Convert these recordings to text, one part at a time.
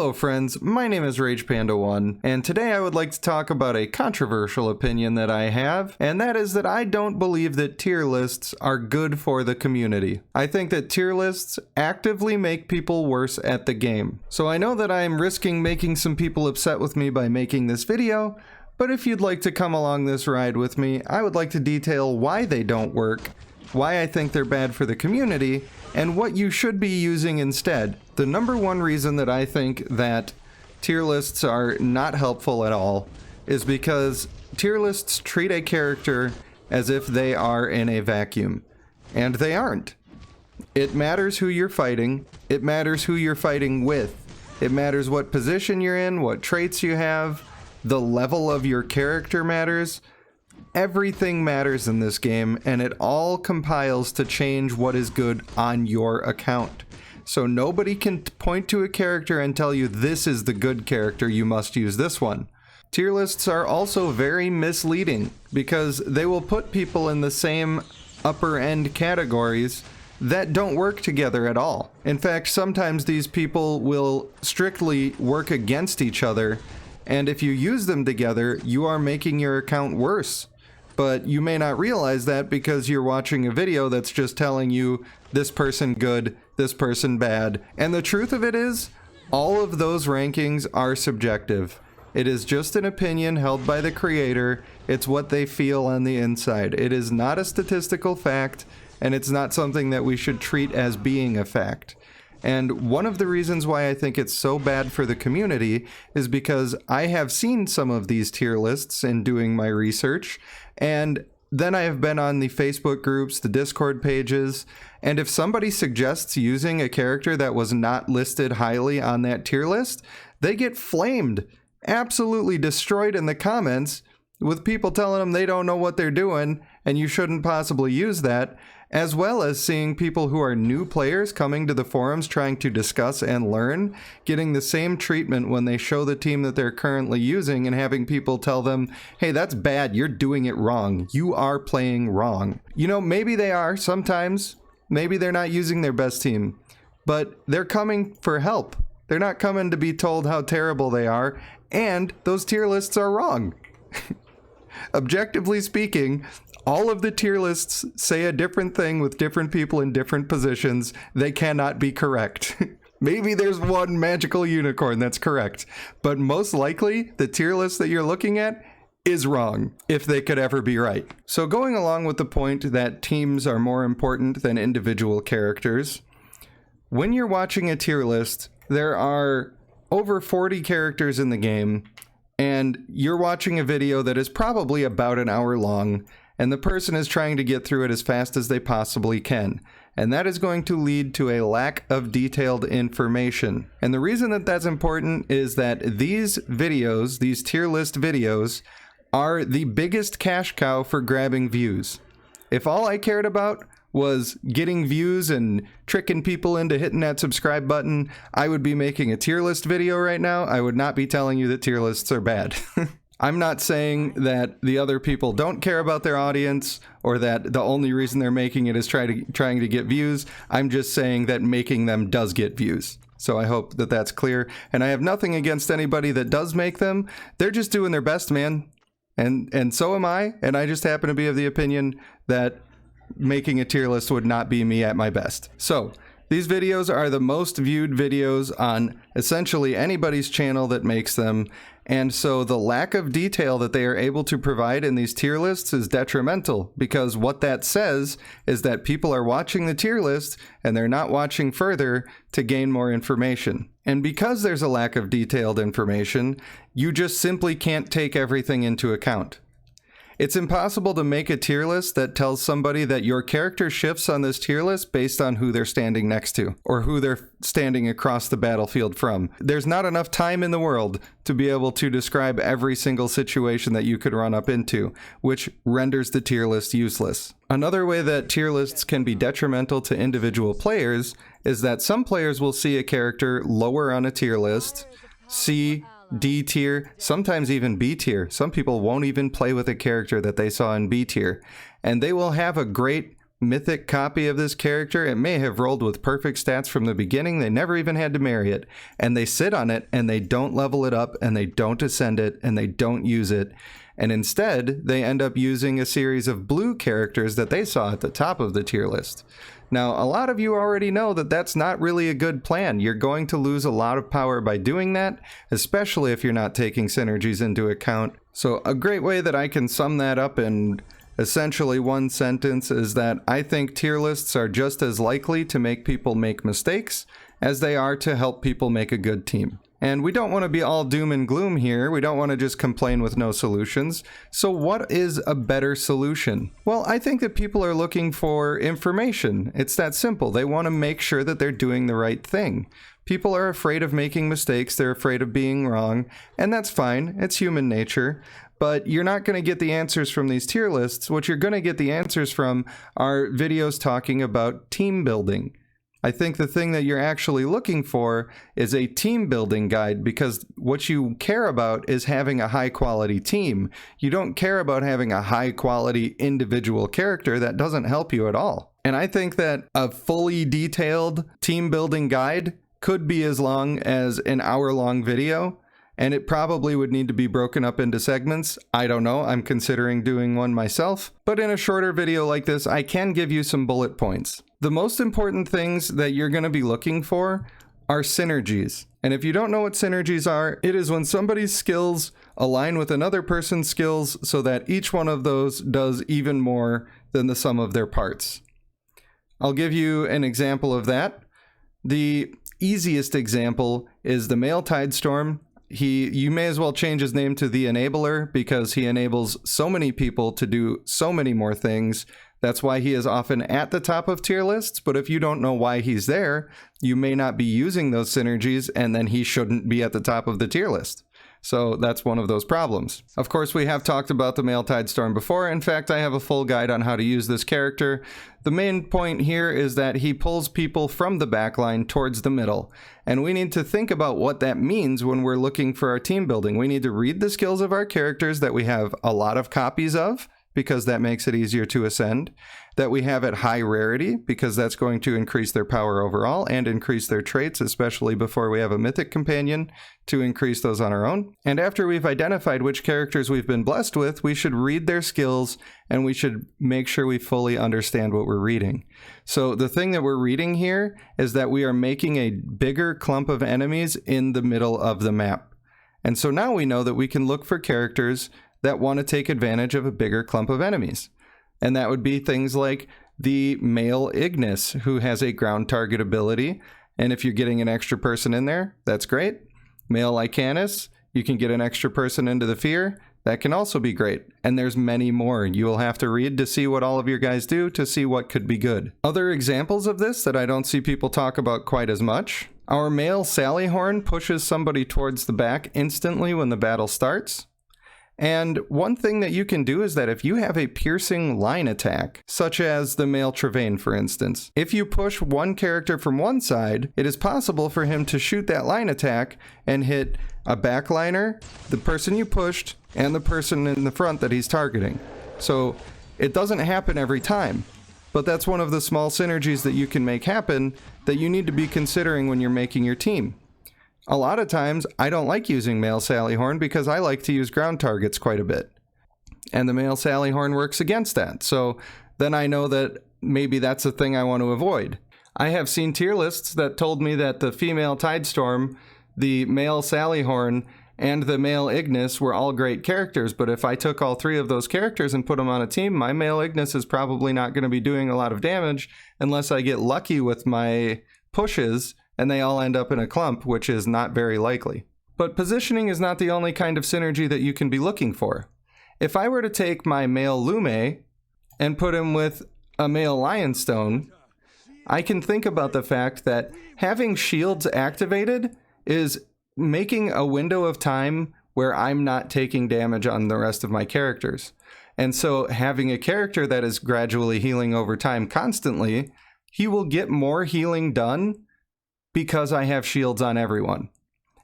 Hello friends, my name is RagePanda1, and today I would like to talk about a controversial opinion that I have, and that is that I don't believe that tier lists are good for the community. I think that tier lists actively make people worse at the game. So I know that I am risking making some people upset with me by making this video, but if you'd like to come along this ride with me, I would like to detail why they don't work, why I think they're bad for the community, and what you should be using instead. The number one reason that I think that tier lists are not helpful at all is because tier lists treat a character as if they are in a vacuum, and they aren't. It matters who you're fighting, it matters who you're fighting with, it matters what position you're in, what traits you have, the level of your character matters. Everything matters in this game, and it all compiles to change what is good on your account. So nobody can point to a character and tell you this is the good character, you must use this one. Tier lists are also very misleading because they will put people in the same upper end categories that don't work together at all. In fact, sometimes these people will strictly work against each other, and if you use them together, you are making your account worse. But you may not realize that because you're watching a video that's just telling you this person good, this person bad. And the truth of it is, all of those rankings are subjective. It is just an opinion held by the creator. It's what they feel on the inside. It is not a statistical fact, and it's not something that we should treat as being a fact. And one of the reasons why I think it's so bad for the community is because I have seen some of these tier lists in doing my research, and then I have been on the Facebook groups, the Discord pages, and if somebody suggests using a character that was not listed highly on that tier list, they get flamed, absolutely destroyed in the comments, with people telling them they don't know what they're doing and you shouldn't possibly use that, as well as seeing people who are new players coming to the forums trying to discuss and learn, getting the same treatment when they show the team that they're currently using and having people tell them, hey, that's bad, you're doing it wrong, you are playing wrong. You know, maybe they are sometimes, maybe they're not using their best team, but they're coming for help. They're not coming to be told how terrible they are, and those tier lists are wrong. Objectively speaking, all of the tier lists say a different thing with different people in different positions. They cannot be correct. Maybe there's one magical unicorn that's correct, but most likely the tier list that you're looking at is wrong, if they could ever be right. So going along with the point that teams are more important than individual characters, when you're watching a tier list, there are over 40 characters in the game, and you're watching a video that is probably about an hour long, and the person is trying to get through it as fast as they possibly can. And that is going to lead to a lack of detailed information. And the reason that that's important is that these videos, these tier list videos, are the biggest cash cow for grabbing views. If all I cared about was getting views and tricking people into hitting that subscribe button, I would be making a tier list video right now. I would not be telling you that tier lists are bad. I'm not saying that the other people don't care about their audience or that the only reason they're making it is trying to get views. I'm just saying that making them does get views. So I hope that that's clear. And I have nothing against anybody that does make them. They're just doing their best, man. And so am I. And I just happen to be of the opinion that making a tier list would not be me at my best. So these videos are the most viewed videos on essentially anybody's channel that makes them, and so the lack of detail that they are able to provide in these tier lists is detrimental, because what that says is that people are watching the tier list and they're not watching further to gain more information. And because there's a lack of detailed information, you just simply can't take everything into account. It's impossible to make a tier list that tells somebody that your character shifts on this tier list based on who they're standing next to or who they're standing across the battlefield from. There's not enough time in the world to be able to describe every single situation that you could run up into, which renders the tier list useless. Another way that tier lists can be detrimental to individual players is that some players will see a character lower on a tier list, see D tier, sometimes even B tier. Some people won't even play with a character that they saw in B tier, and they will have a great mythic copy of this character. It may have rolled with perfect stats from the beginning. They never even had to marry it. And they sit on it and they don't level it up and they don't ascend it and they don't use it. And instead, they end up using a series of blue characters that they saw at the top of the tier list. Now, a lot of you already know that that's not really a good plan. You're going to lose a lot of power by doing that, especially if you're not taking synergies into account. So a great way that I can sum that up in essentially one sentence is that I think tier lists are just as likely to make people make mistakes as they are to help people make a good team. And we don't want to be all doom and gloom here. We don't want to just complain with no solutions. So what is a better solution? Well, I think that people are looking for information. It's that simple. They want to make sure that they're doing the right thing. People are afraid of making mistakes. They're afraid of being wrong. And that's fine. It's human nature. But you're not going to get the answers from these tier lists. What you're going to get the answers from are videos talking about team building. I think the thing that you're actually looking for is a team building guide, because what you care about is having a high quality team. You don't care about having a high quality individual character. That doesn't help you at all. And I think that a fully detailed team building guide could be as long as an hour-long video. And it probably would need to be broken up into segments. I don't know, I'm considering doing one myself. But in a shorter video like this, I can give you some bullet points. The most important things that you're going to be looking for are synergies. And if you don't know what synergies are, it is when somebody's skills align with another person's skills so that each one of those does even more than the sum of their parts. I'll give you an example of that. The easiest example is the male Tidestorm. You may as well change his name to the Enabler, because he enables so many people to do so many more things. That's why he is often at the top of tier lists, but if you don't know why he's there, you may not be using those synergies, and then he shouldn't be at the top of the tier list. So that's one of those problems. Of course, we have talked about the male Tidestorm before. In fact, I have a full guide on how to use this character. The main point here is that he pulls people from the backline towards the middle. And we need to think about what that means when we're looking for our team building. We need to read the skills of our characters that we have a lot of copies of, because that makes it easier to ascend, that we have at high rarity, because that's going to increase their power overall and increase their traits, especially before we have a mythic companion to increase those on our own. And after we've identified which characters we've been blessed with, we should read their skills and we should make sure we fully understand what we're reading. So the thing that we're reading here is that we are making a bigger clump of enemies in the middle of the map. And so now we know that we can look for characters that want to take advantage of a bigger clump of enemies. And that would be things like the male Ignis, who has a ground target ability. And if you're getting an extra person in there, that's great. Male Lycanus, you can get an extra person into the fear. That can also be great. And there's many more. You will have to read to see what all of your guys do to see what could be good. Other examples of this that I don't see people talk about quite as much. Our male Sallyhorn pushes somebody towards the back instantly when the battle starts. And one thing that you can do is that if you have a piercing line attack, such as the male Travaine, for instance, if you push one character from one side, it is possible for him to shoot that line attack and hit a backliner, the person you pushed, and the person in the front that he's targeting. So it doesn't happen every time, but that's one of the small synergies that you can make happen that you need to be considering when you're making your team. A lot of times, I don't like using male Sallyhorn because I like to use ground targets quite a bit. And the male Sallyhorn works against that. So then I know that maybe that's a thing I want to avoid. I have seen tier lists that told me that the female Tidestorm, the male Sallyhorn, and the male Ignis were all great characters, but if I took all three of those characters and put them on a team, my male Ignis is probably not going to be doing a lot of damage unless I get lucky with my pushes and they all end up in a clump, which is not very likely. But positioning is not the only kind of synergy that you can be looking for. If I were to take my male Lume and put him with a male Lionstone, I can think about the fact that having shields activated is making a window of time where I'm not taking damage on the rest of my characters. And so having a character that is gradually healing over time constantly, he will get more healing done because I have shields on everyone.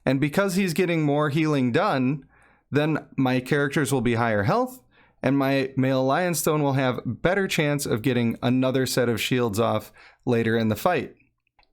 And because he's getting more healing done, then my characters will be higher health, and my male Lionstone will have better chance of getting another set of shields off later in the fight.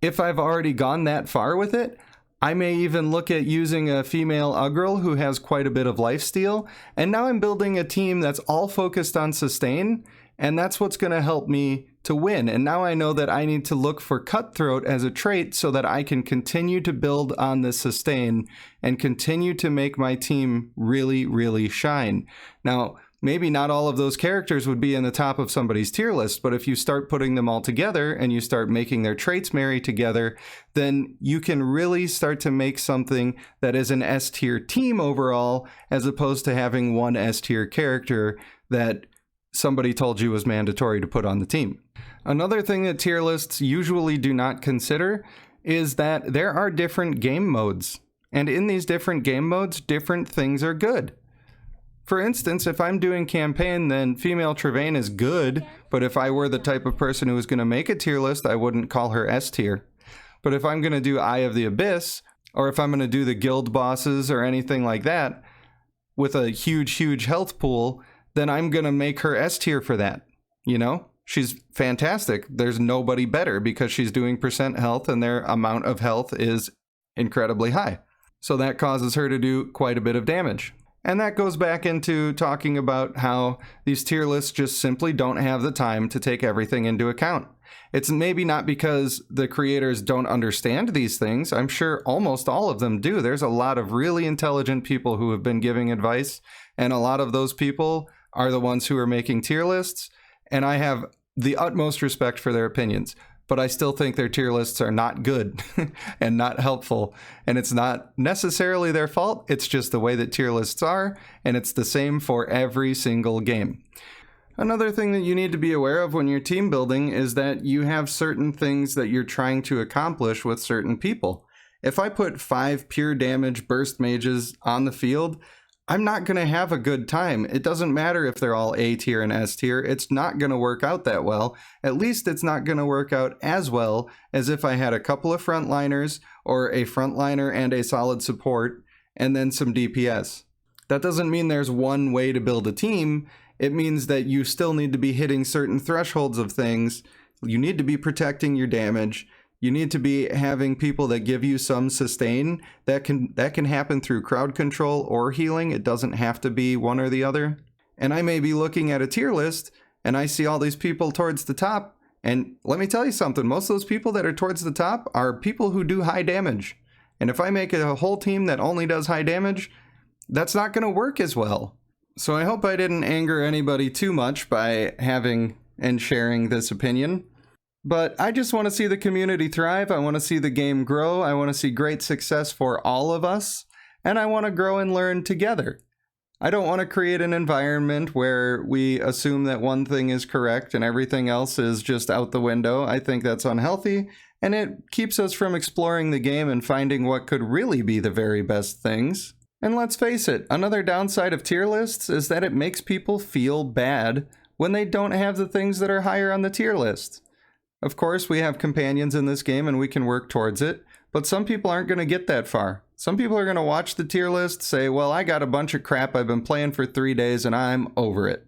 If I've already gone that far with it, I may even look at using a female Ugrel who has quite a bit of lifesteal, and now I'm building a team that's all focused on sustain, and that's what's going to help me to win. And now I know that I need to look for Cutthroat as a trait so that I can continue to build on this sustain and continue to make my team really, really shine. Now, maybe not all of those characters would be in the top of somebody's tier list, but if you start putting them all together and you start making their traits marry together, then you can really start to make something that is an S tier team overall, as opposed to having one S tier character that somebody told you was mandatory to put on the team. Another thing that tier lists usually do not consider is that there are different game modes. And in these different game modes, different things are good. For instance, if I'm doing campaign, then female Trevane is good, but if I were the type of person who was going to make a tier list, I wouldn't call her S tier. But if I'm going to do Eye of the Abyss, or if I'm going to do the guild bosses or anything like that, with a huge, huge health pool, then I'm going to make her S tier for that. You know, she's fantastic. There's nobody better because she's doing percent health and their amount of health is incredibly high. So that causes her to do quite a bit of damage. And that goes back into talking about how these tier lists just simply don't have the time to take everything into account. It's maybe not because the creators don't understand these things. I'm sure almost all of them do. There's a lot of really intelligent people who have been giving advice, and a lot of those people are the ones who are making tier lists, and I have the utmost respect for their opinions. But I still think their tier lists are not good and not helpful. And it's not necessarily their fault. It's just the way that tier lists are, and it's the same for every single game. Another thing that you need to be aware of when you're team building is that you have certain things that you're trying to accomplish with certain people. If I put 5 pure damage burst mages on the field, I'm not going to have a good time. It doesn't matter if they're all A tier and S tier. It's not going to work out that well. At least it's not going to work out as well as if I had a couple of frontliners or a frontliner and a solid support and then some DPS. That doesn't mean there's one way to build a team. It means that you still need to be hitting certain thresholds of things. You need to be protecting your damage. You need to be having people that give you some sustain. That can happen through crowd control or healing. It doesn't have to be one or the other. And I may be looking at a tier list and I see all these people towards the top. And let me tell you something, most of those people that are towards the top are people who do high damage. And if I make a whole team that only does high damage, that's not going to work as well. So I hope I didn't anger anybody too much by having and sharing this opinion. But I just want to see the community thrive. I want to see the game grow. I want to see great success for all of us. And I want to grow and learn together. I don't want to create an environment where we assume that one thing is correct and everything else is just out the window. I think that's unhealthy, and it keeps us from exploring the game and finding what could really be the very best things. And let's face it, another downside of tier lists is that it makes people feel bad when they don't have the things that are higher on the tier list. Of course, we have companions in this game and we can work towards it, but some people aren't going to get that far. Some people are going to watch the tier list, say, well, I got a bunch of crap I've been playing for 3 days and I'm over it.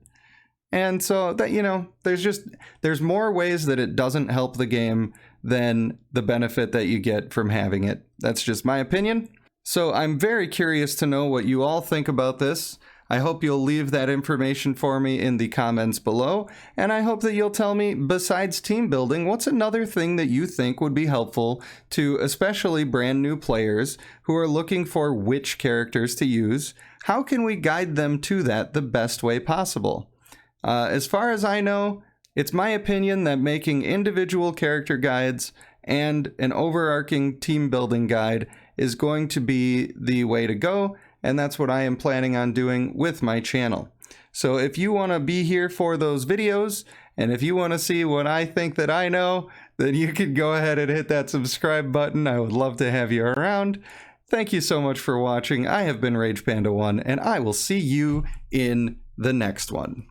And so that, you know, there's more ways that it doesn't help the game than the benefit that you get from having it. That's just my opinion. So I'm very curious to know what you all think about this. I hope you'll leave that information for me in the comments below, and I hope that you'll tell me, besides team building, what's another thing that you think would be helpful to especially brand new players who are looking for which characters to use? How can we guide them to that the best way possible? As far as I know, it's my opinion that making individual character guides and an overarching team building guide is going to be the way to go. And that's what I am planning on doing with my channel. So if you want to be here for those videos, and if you want to see what I think that I know, then you can go ahead and hit that subscribe button. I would love to have you around. Thank you so much for watching. I have been Rage Panda 1, and I will see you in the next one.